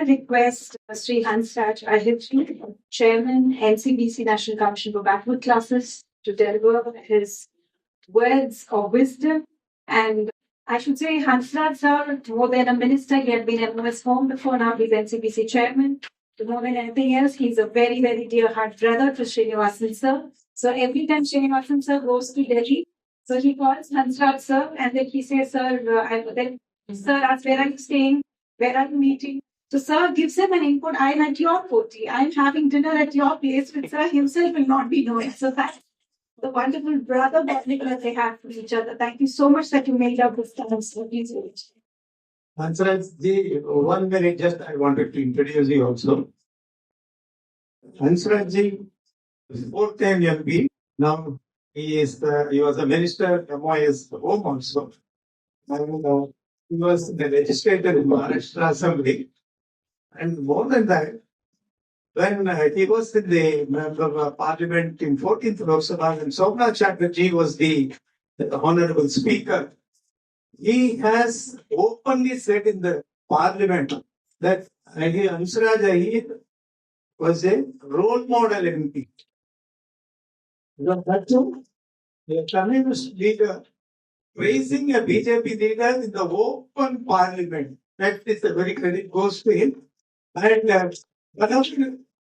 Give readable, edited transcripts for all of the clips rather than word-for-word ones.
request Sri Hansraj Ahirji, Chairman, NCBC National Commission for Backward Classes, to deliver his words of wisdom. And I should say, Hansraj sir, more than a minister, he had been MOS Home before, now he's NCBC Chairman. More than anything else, he's a very, very dear heart brother to Srinivasan sir. So every time Srinivasan sir goes to Delhi, so he calls Hansraj sir and then he says, sir asks, where are you staying? Where are you meeting? So sir gives him an input. I'm at your party. I'm having dinner at your place, which sir himself will not be knowing. So that's the wonderful brother bonding that they have for each other. Thank you so much that you made up this time. So please wait. Hansraj ji, 1 minute just I wanted to introduce you also. Hansraj ji, 4th time MP. Now he was a minister, MOS Home also. And he was the legislator in Maharashtra Assembly. And more than that, when he was in the member of parliament in 14th Lok Sabha, and Somnath Chatterjee was the honorable speaker, he has openly said in the parliament that Hansraj Ahir was a role model MP. That too, a communist leader praising a BJP leader in the open parliament. That is a very credit goes to him. And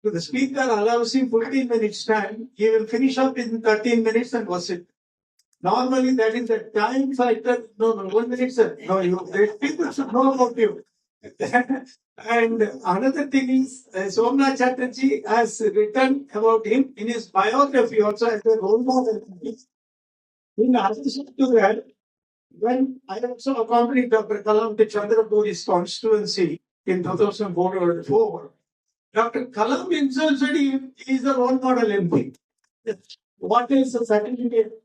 the speaker allows him 15 minutes time, he will finish up in 13 minutes and was it. Normally that is the time factor. No, 1 minute, sir. No, people should know about you. And another thing is, Somnath Chatterjee has written about him in his biography also as a role model. In addition to that, when I also accompanied Dr. Kalam to Chandrapuri's constituency in 2004, Dr. Kalam himself said he is a role model MP. What is a certificate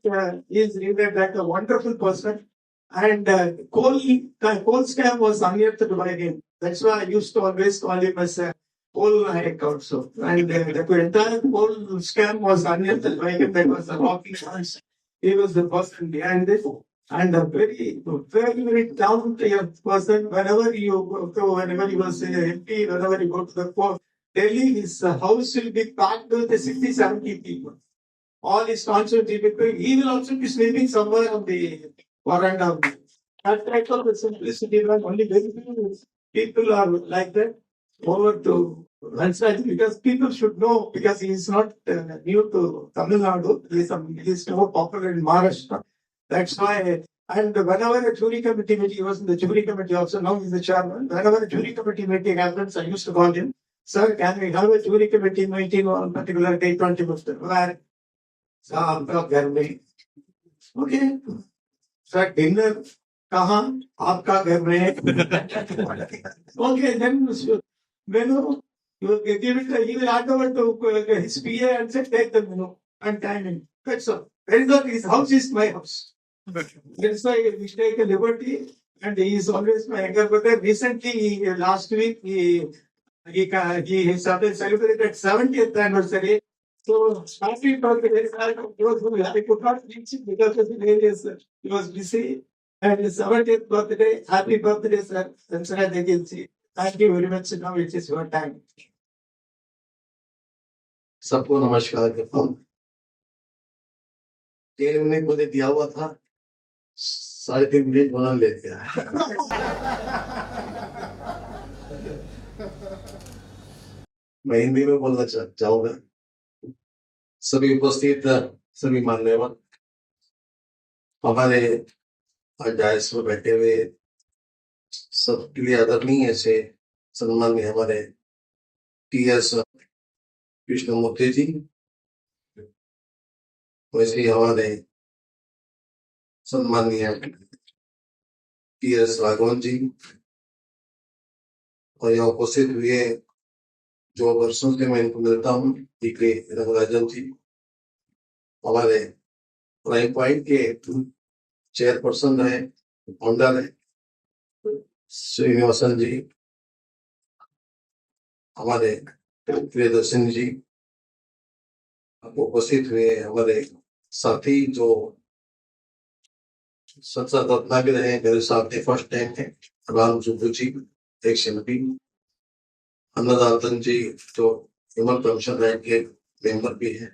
is read like a wonderful person. And coal scam was unearthed by him. That's why I used to always call him as a coal hack also. And the entire coal scam was unearthed by him. That was a rocking chance. He was the person behind this. And a very, very, very down to earth person. Whenever you go, whenever you was MP, whenever you go to the court, Delhi, his house will be packed with 60, 70 people. All his constituency people, he will also be sleeping somewhere on the veranda. That type of simplicity, when only very few people are like that. Over to Hansraj, because people should know, because he is not new to Tamil Nadu, he is more popular in Maharashtra. That's why, and whenever a jury committee meeting, he was in the jury committee also, now he's the chairman. Whenever a jury committee meeting happens, I used to call him, sir, can we have a jury committee meeting on particular day, 21st? Where? घर में okay sir dinner कहाँ आपका घर में okay then menu you give it he will hand over to his PA and say take the menu and time in that's all his house is my house that's why we take a liberty and he is always my younger brother recently last week he started celebrated 70th anniversary. So happy birthday, sir. I could not reach him because of the areas. He was busy. And his 70th birthday, happy birthday, sir. Hansraj Agency. Thank you very much. Now it is your time. सबको नमस्कार करता हूँ 3 minute मुझे दिया हुआ था 3.5 minute बना लेते हैं मैं हिंदी में बोलना चाहूंगा सभी उपस्थित सभी मान्यवर हमारे डायस में बैठे हुए सबके लिए आदरणीय से सम्माननीय हमारे टीएस कृष्णमूर्ति जी वैसे ही हमारे सम्माननीय टीएस राघवन जी और यहाँ उपस्थित हुए जो वर्षों से मैं इनको मिलता हूँ डीके रघुराजन जी हमारे प्राइम पॉइंट के चेयरपर्सन रहे फाउंडर है श्रीनिवासन जी हमारे प्रियदर्शन जी उपस्थित हुए हमारे साथी जो संसद रत्ना भी रहे मेरे साथ फर्स्ट टाइम है राम जुब्बू जी एक शिल्पी अन्नदातन जी जो ह्यूमन कमीशन रैंक के मेंबर भी हैं,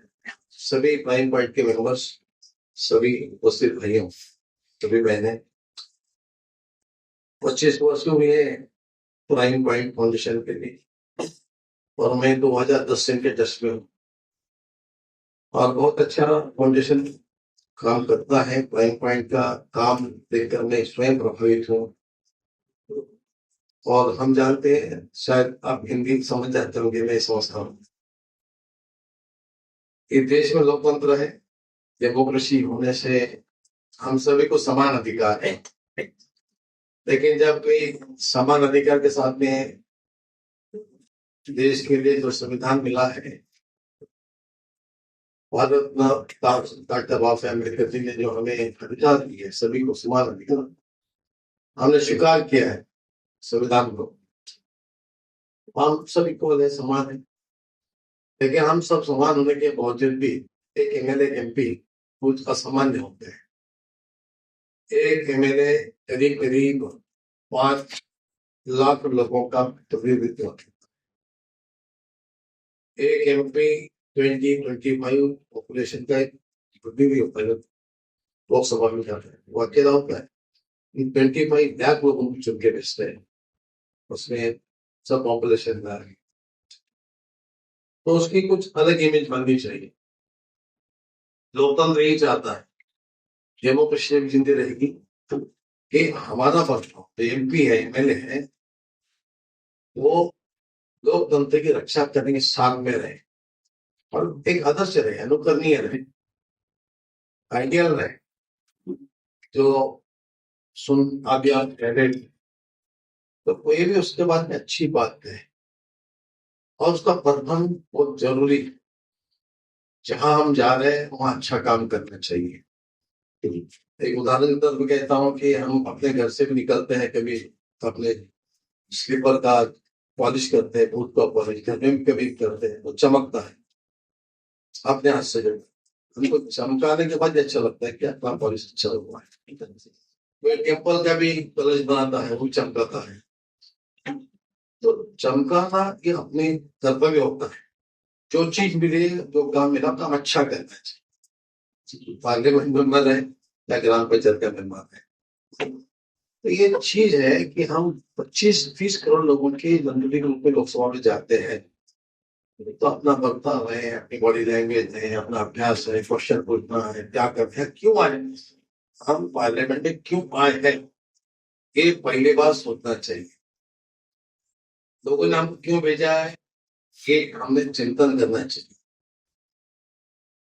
सभी प्राइम पॉइंट के मेंबर्स, सभी उपस्थित भाइयों, सभी बहनें, 25 वर्ष हुए हैं प्राइम पॉइंट फाउंडेशन के लिए और मैं 2010 से इनके ट्रस्ट में हूँ और बहुत अच्छा फाउंडेशन काम करता है। प्राइम पॉइंट का काम देखकर मैं स्वयं प्रभावित हूँ और हम जानते हैं, शायद आप हिंदी समझ जाते होंगे, मैं समझता हूँ कि देश में लोकतंत्र है, डेमोक्रेसी होने से हम सभी को समान अधिकार है, लेकिन जब कोई समान अधिकार के साथ में देश के लिए जो संविधान मिला है, भारत डॉक्टर बाबा साहेब अम्बेडकर जी ने जो हमें अधिकार दिए, सभी को समान अधिकार, हमने स्वीकार किया है संविधान को, हम सभी को समान है, लेकिन हम सब समान होने के बावजूद भी एक एमएलए एमपी कुछ असामान्य होते हैं। एक एमएलए करीब करीब 5 लाख लोगों का प्रतिनिधित्व होता है। एक एमपी 20-25 पॉपुलेशन का एक प्रतिनिधि होता है, लोकसभा में जाता है, वो अकेला होता है, 25 लाख लोगों को चुन के भेजते हैं, उसमें सब पॉपुलेशन में आ रही, तो उसकी कुछ अलग इमेज बननी चाहिए। लोकतंत्र यही चाहता है, डेमोक्रेसी भी जिंदी रहेगी कि हमारा वर्ग एमपी है, एमएलए है, वो लोकतंत्र की रक्षा करने के साथ में रहे और एक आदर्श रहे, अनुकरणीय रहे, आइडियल रहे, जो सुन आज्ञा कहे तो कोई भी उसके बाद में अच्छी बात है और उसका प्रथम बहुत जरूरी है। जहां हम जा रहे हैं वहां अच्छा काम करना चाहिए। एक उदाहरण के तौर पर कहता हूँ कि हम अपने घर से भी निकलते हैं, कभी अपने स्लीपर का पॉलिश करते हैं, बूट का पॉलिश घर में भी कभी करते हैं, वो चमकता है अपने हाथ से, जब हमको चमकाने के बाद अच्छा लगता है कि अपना पॉलिश अच्छा हुआ है। कोई टेम्पल का भी पॉलिश बनाता है, वो चमकाता है, तो चमकाना ये अपने कर्तव्य होता है। जो चीज मिले, जो काम मिला, काम अच्छा करना चाहिए। पार्लियामेंट मेंबर है या ग्राम पंचायत का मेंबर है, तो ये चीज है कि हम 25-30 करोड़ लोगों के जनरली रूप में लोकसभा में जाते हैं, तो अपना बर्ताव है, अपनी बॉडी लैंग्वेज है, अपना अभ्यास है, क्वेश्चन पूछना है, क्या करते हैं, क्यों आए, हम पार्लियामेंट में क्यों आए हैं, ये पहली बार सोचना चाहिए। लोगों ने हमको क्यों भेजा है, ये हमने चिंतन करना चाहिए।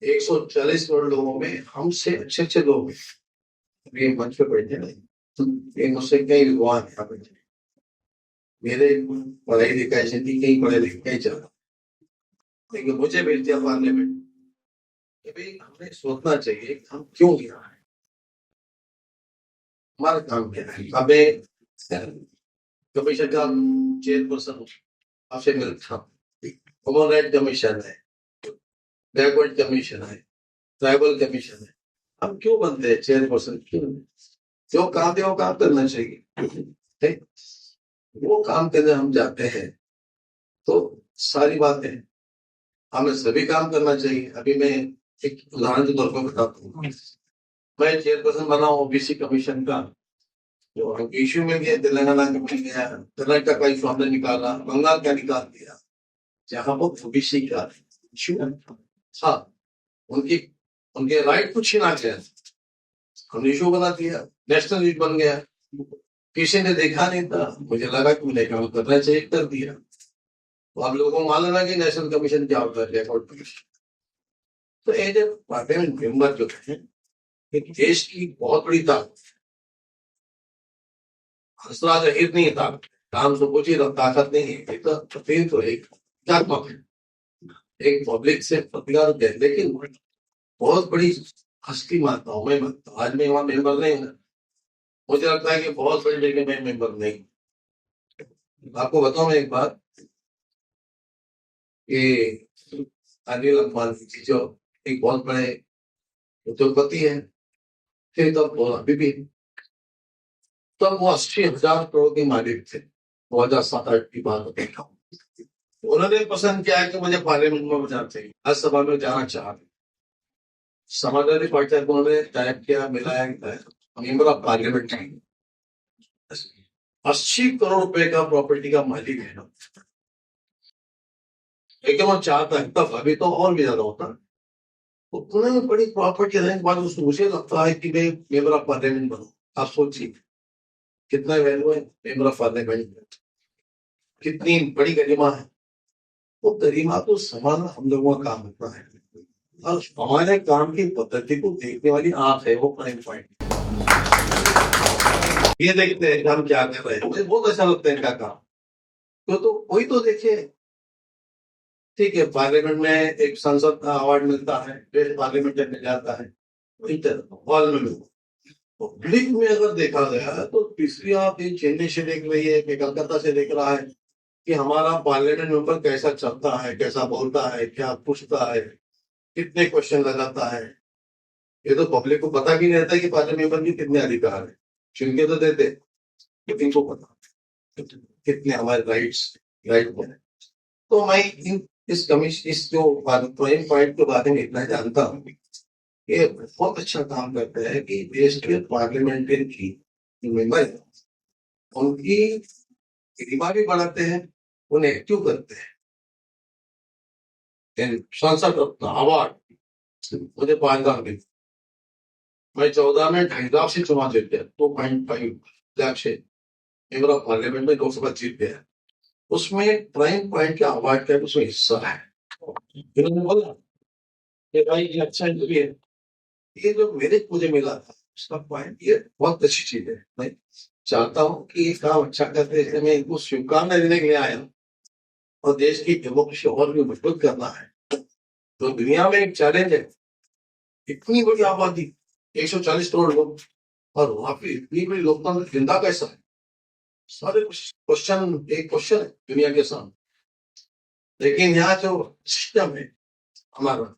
140 करोड़ लोगों में हमसे अच्छे अच्छे लोग हैं, मंच पे बैठे नहीं, मुझसे कई विद्वान यहाँ बैठे, मेरे पढ़ाई लिखाई से कई पढ़े लिखे चल रहा, लेकिन मुझे भेज दिया पार्लियामेंट। भाई हमें सोचना चाहिए कि हम क्यों यहाँ है, हमारा काम क्या है। हमें कमीशन का चेयरपर्सन आपसे मिलता, ह्यूमन राइट कमीशन है, बैकवर्ड कमीशन है, ट्राइबल कमीशन है, हम क्यों बनते हैं चेयरपर्सन, क्यों, जो काम है वो काम करना चाहिए। वो काम करने हम जाते हैं तो सारी बातें हमें सभी काम करना चाहिए। अभी मैं एक उदाहरण के तौर पर बताता हूँ, मैं चेयरपर्सन बना ओबीसी कमीशन का, जो इश्यू में गया, तेलंगाना का मिल गया, कर्नाटक का इशू हमने निकाला, बंगाल का निकाल दिया, जहां पर ओबीसी का इशू था, उनके राइट को छीना गया, हमने इशू बना दिया, नेशनल इशू बन गया, किसी ने देखा नहीं था, मुझे लगा कि मुझे काम करना चाहिए, कर दिया। तो आप लोगों को मालूम है कि नेशनल कमीशन क्या होता है, रिकॉर्ड कमीशन। तो एज ए पार्लियामेंट मेंबर जो है, एक देश की बहुत बड़ी ताकत, हंसरा जाहिर नहीं था, काम से पूछी ताकत नहीं है, तो एक है, एक पब्लिक से प्रतिकार है, लेकिन बहुत बड़ी हस्ती मानता हूँ मैं, आज मैं वहां मेंबर नहीं हूँ, मुझे लगता है कि बहुत बड़ी जगह में मेंबर नहीं। आपको बताऊं मैं एक बात कि अनिल अंबानी जी जो एक बहुत बड़े उद्योगपति है, फिर तब अभी भी, तब वो 80,000 करोड़ के मालिक थे, 2007-8 की बात देखा। उन्होंने पसंद किया कि मुझे पार्लियामेंट में जाना चाहिए, राज्यसभा में जाना चाहते। समाजवादी पार्टी को उन्होंने टाइप किया, मिलाया, मेंबर ऑफ पार्लियामेंट 80 करोड़ रुपए का प्रॉपर्टी का मालिक है ना, लेकिन वो चाहता है, तब अभी तो और भी ज्यादा होता। उतने बड़ी प्रॉपर्टी रहने के बाद उसको मुझे लगता है कि मैं मेंबर ऑफ पार्लियामेंट बनूं। आप सोचिए कितना वैल्यू है मेंबर ऑफ पार्लियामेंट, कितनी बड़ी गरिमा है। वो गरिमा को संभालना हम लोगों का काम होता है, और हमारे काम की पद्धति को देखने वाली आंख है वो प्राइम पॉइंट। ये देखते हैं हम क्या कर रहे हैं, मुझे बहुत अच्छा लगता है इनका काम। तो वही तो देखिए, ठीक है, पार्लियामेंट में एक संसद का अवार्ड मिलता है, बेस्ट पार्लियामेंट मिल जाता है, हॉल में मिलता है। पब्लिक में अगर देखा गया तो तीसरी आप ये चेन्नई से देख रही है कि कलकत्ता से देख रहा है कि हमारा पार्लियामेंट मेंबर कैसा चलता है, कैसा बोलता है, क्या पूछता है, कितने क्वेश्चन लगाता है। ये तो पब्लिक को पता भी नहीं रहता कि पार्लियामेंट मेंबर के कितने अधिकार है, चुन के तो देते, लेकिन इनको पता कितने हमारे राइट है। तो मैं इस कमीशन, इस जो प्राइम पॉइंट के बारे में इतना जानता हूँ, ये बहुत अच्छा काम करता है कि देश के पार्लियामेंट्रियन की मेंबर उनकी गरिमा भी बढ़ाते हैं, उन्हें एक्टिव करते हैं। संसद रत्न अवार्ड मुझे 5 लाख मिले, मैं 14 में 2.5 लाख से चुनाव जीत गया, 2.5 लाख से मेंबर ऑफ पार्लियामेंट में लोकसभा जीत गया। उसमें प्राइम पॉइंट का अवार्ड का उसमें हिस्सा है। इन्होंने बोला कि भाई ये अच्छा इंटरव्यू है, ये जो मुझे मिला था उसका पॉइंट, ये बहुत अच्छी चीज है। मैं चाहता हूँ कि ये काम अच्छा करते हैं, इसलिए मैं इनको शुभकामनाएं देने के लिए आया हूँ। और देश की डेमोक्रेसी और भी मजबूत करना है। तो दुनिया में एक चैलेंज है, इतनी बड़ी आबादी, 140 करोड़ लोग, और वहां पे इतनी बड़ी लोकतंत्र जिंदा कैसा है। सारे क्वेश्चन, एक क्वेश्चन है दुनिया के सामने, लेकिन यहाँ जो सिस्टम है हमारा,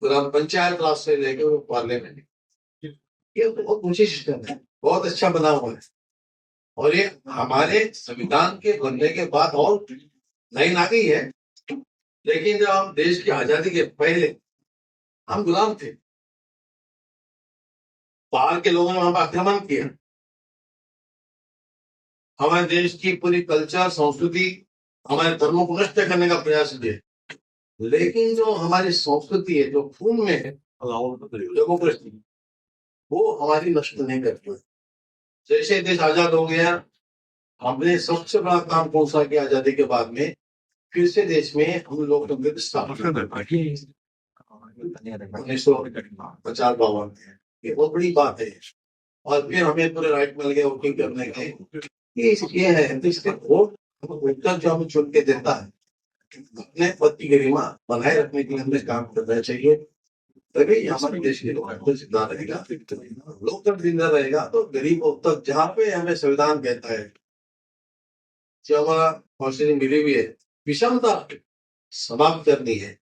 ग्राम पंचायत राज से लेकर वो पार्लियामेंट, ये बहुत ऊंची सिस्टम है, बहुत अच्छा बना हुआ है। और ये हमारे संविधान के बनने के बाद और लाइन आ गई है। लेकिन जब हम देश की आजादी के पहले हम गुलाम थे, बाहर के लोगों ने वहां पर आक्रमण किया, हमारे देश की पूरी कल्चर, संस्कृति, हमारे धर्मों को नष्ट करने का प्रयास किया। लेकिन जो हमारी संस्कृति है, जो खून में है, डेमोक्रेसी, वो हमारी नष्ट नहीं करती। जैसे देश आजाद हो गया, हमने सबसे बड़ा काम कौन सा किया आजादी के बाद में, फिर से देश में हम लोग 1950-52 में, ये बहुत बड़ी बात है। और फिर हमें पूरे राइट मिल गए वोटिंग करने के, ये है। तो इसके वोट जो हमें चुन के देता है, अपने पद की गरिमा बनाए रखने के लिए हमें काम करना चाहिए, तभी हमारे देश के लोकतंत्र जिंदा रहेगा। लोकतंत्र जिंदा रहेगा तो गरीबों तक, जहाँ पे हमें संविधान कहता है, जो हमारा कॉन्स्टिट्यूशन मिली हुई है, विषमता समाप्त करनी है,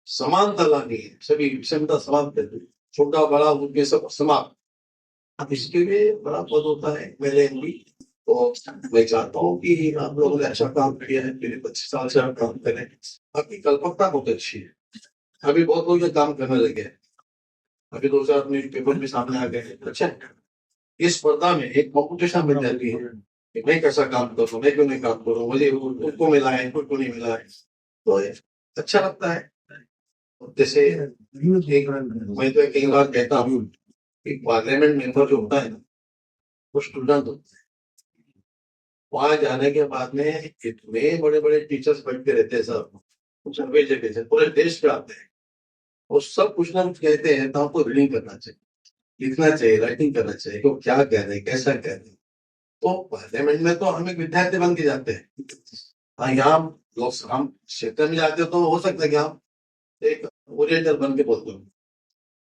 समानता लानी है, सभी विषमता समाप्त करनी है, छोटा बड़ा उनके सब समाप्त। अब इसके लिए बड़ा पद होता है मेरे भी। तो मैं चाहता हूँ कि आप लोगों ने अच्छा काम किया है, मेरे 25 साल से आप काम करें। आपकी कल्पकता बहुत अच्छी है, अभी बहुत लोग ये काम करने लगे हैं, अभी 2-4 न्यूज पेपर भी सामने आ गए। अच्छा, इस स्पर्धा में एक कॉम्पिटिशन बन जाती है कि मैं कैसा काम करूँ, मैं क्यों नहीं काम करूँ, मुझे उनको मिला है, उनको नहीं मिला है, तो अच्छा लगता है। जैसे मैं तो कई बार कहता हूँ कि पार्लियामेंट मेंबर जो होता है ना, वो स्टूडेंट होता है। वहां जाने के बाद में इतने बड़े बड़े टीचर्स बैठते रहते हैं, सब सभी जगह से पूरे देश पे आते हैं, और सब कुछ ना कुछ कहते हैं। तो आपको रीडिंग करना चाहिए, लिखना चाहिए, राइटिंग करना चाहिए, वो क्या कह रहे हैं, कैसा कह रहे हैं। तो पार्लियामेंट में तो हम एक विद्यार्थी बन के जाते हैं। हाँ, यहाँ हम क्षेत्र में जाते तो हो सकता है कि हम एक ओरिएंटर बन के बोलते हो,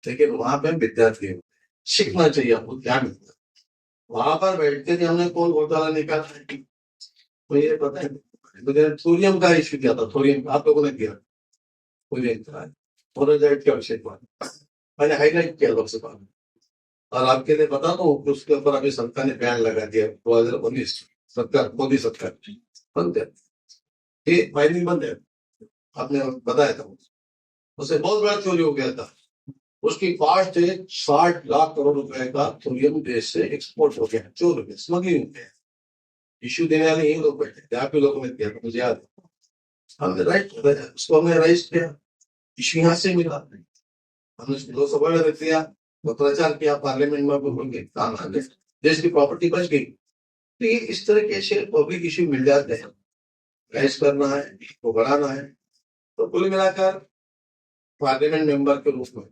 लेकिन वहां पे हम विद्यार्थी सीखना चाहिए, आपको क्या मिलता है। वहां पर बैठ के हमने कौन घोटाला निकाला है, तो ये पता है। मुझे थोरियम का इश्यू किया था, थोरियम आप लोगों ने किया, थोरियम का विषय पर मैंने हाईलाइट किया लोकसभा में। और आपके लिए बता दो कि उसके ऊपर अभी सरकार ने बैन लगा दिया, 2019 सरकार, मोदी सरकार बंद कर। ये फाइलिंग बंद है, आपने बताया था, उससे बहुत बड़ा चोरी हो गया था। उसकी कॉस्ट 60 लाख करोड़ रुपए का थोरियम देश से एक्सपोर्ट हो गया, चोर हो गया, स्मगलिंग हो गया। इश्यू देने वाले यही लोग बैठे थे, आपके लोगों ने किया था, मुझे याद है। हमने उसको हमने राइज किया, इश्यू यहाँ से मिला, हमने उसको 200 में रख दिया, पत्राचार किया पार्लियामेंट में, बोल के काम आ गए, देश की प्रॉपर्टी बच गई। तो ये इस तरह के ऐसे पब्लिक इश्यू मिल जाते हैं, राइज करना है, इसको बढ़ाना है। तो कुल मिलाकर पार्लियामेंट मेंबर के रूप में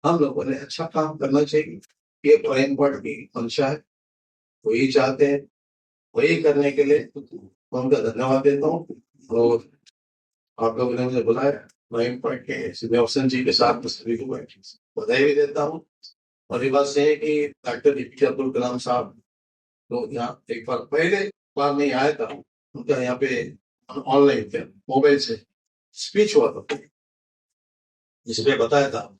हम लोगों ने अच्छा काम करना चाहिए, ये प्राइम बोर्ड की मंशा है, वही चाहते हैं, वही करने के लिए मैं उनका धन्यवाद देता हूँ। और आप लोगों ने मुझे बुलाया, प्राइम बोर्ड के श्रीनिवासन जी के साथ सभी को बधाई भी देता हूँ। और ये बात से है कि डॉक्टर एपीजे अब्दुल कलाम साहब तो यहाँ एक बार पहले बार नहीं आया था, उनका यहाँ पे ऑनलाइन थे, मोबाइल से स्पीच हुआ था, जिसमें बताया था,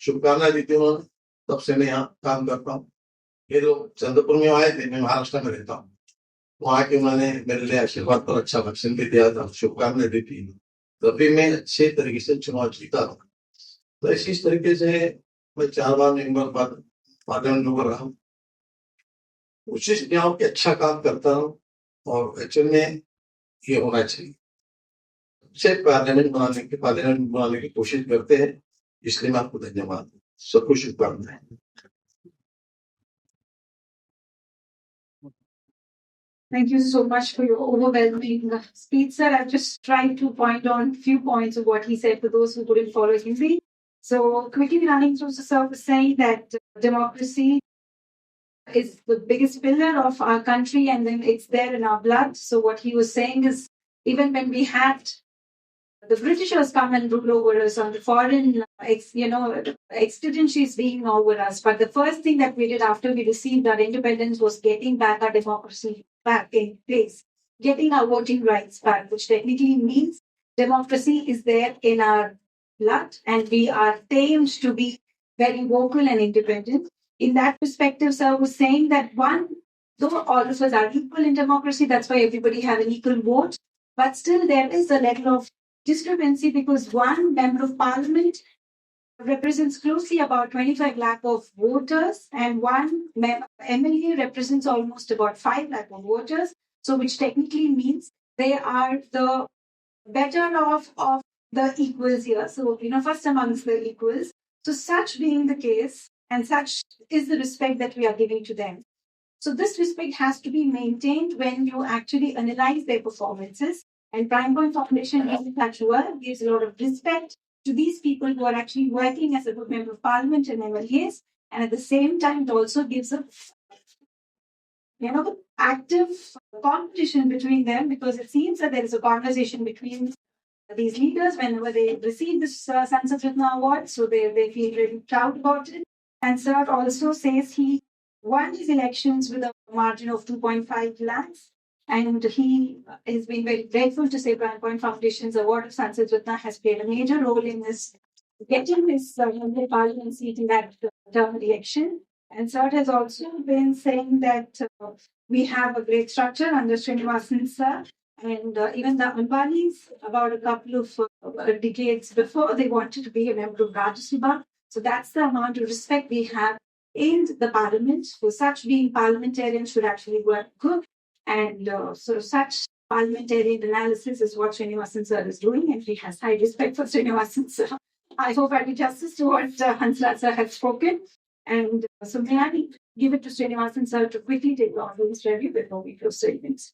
शुभकामनाएं दी थी उन्होंने, तब से मैं यहाँ काम करता हूँ। ये लोग चंद्रपुर में आए थे, मैं महाराष्ट्र में रहता हूँ, वहां के उन्होंने मेरे लिए आशीर्वाद पर अच्छा भाषण भी दिया था, शुभकामनाएं दी थी, तभी मैं अच्छे तरीके से चुनाव जीता था। तो इस तरीके से मैं 4 बार मेंबर पार्लियामेंट मेंबर रहा हूँ, कोशिश किया हूँ कि अच्छा काम करता हूँ, और एक्चुअल में ये होना चाहिए, अच्छे पार्लियामेंट बनाने की कोशिश करते हैं, इसलिए मैं आपको धन्यवाद, सबको शुभकामनाएं। Thank you so much for your overwhelming speech, sir. I've just tried to point on a few points of what he said for those who couldn't follow Hindi. So, quickly running through, sir was saying that democracy is the biggest pillar of our country, and then it's there in our blood. So, what he was saying is, even when we had the Britishers come and rule over us, on the foreign, exigencies being over us, but the first thing that we did after we received our independence was getting back our democracy back in place, getting our voting rights back, which technically means democracy is there in our blood, and we are tamed to be very vocal and independent. In that perspective, sir was saying that though all of us are equal in democracy, that's why everybody have an equal vote, but still there is a level of discrepancy because one member of parliament represents closely about 25 lakh of voters, and one MLA represents almost about 5 lakh of voters. So, which technically means they are the better of the equals here. So, first amongst the equals. So, such being the case, and such is the respect that we are giving to them. So, this respect has to be maintained when you actually analyze their performances. And Prime Point Foundation gives a lot of respect to these people who are actually working as a good member of parliament and MLAs, and at the same time, it also gives a active competition between them, because it seems that there is a conversation between these leaders whenever they receive this Sansad Ratna award, so they feel really proud about it. And Sir also says he won his elections with a margin of 2.5 lakhs. And he has been very grateful to say Prime Point Foundation's award of Sansad Ratna has played a major role in this getting his parliament seat in that term election. And Sir has also been saying that we have a great structure under Srinivasan sir. And even the Ambanis, about a couple of decades before, they wanted to be a member of Rajya Sabha. So that's the amount of respect we have in the parliament. For such being parliamentarians should actually work good. And so such parliamentarian analysis is what Srinivasan sir is doing, and he has high respect for Srinivasan sir. I hope I do justice to what Hansraj sir has spoken. And so may I give it to Srinivasan sir to quickly take on this review before we close statements.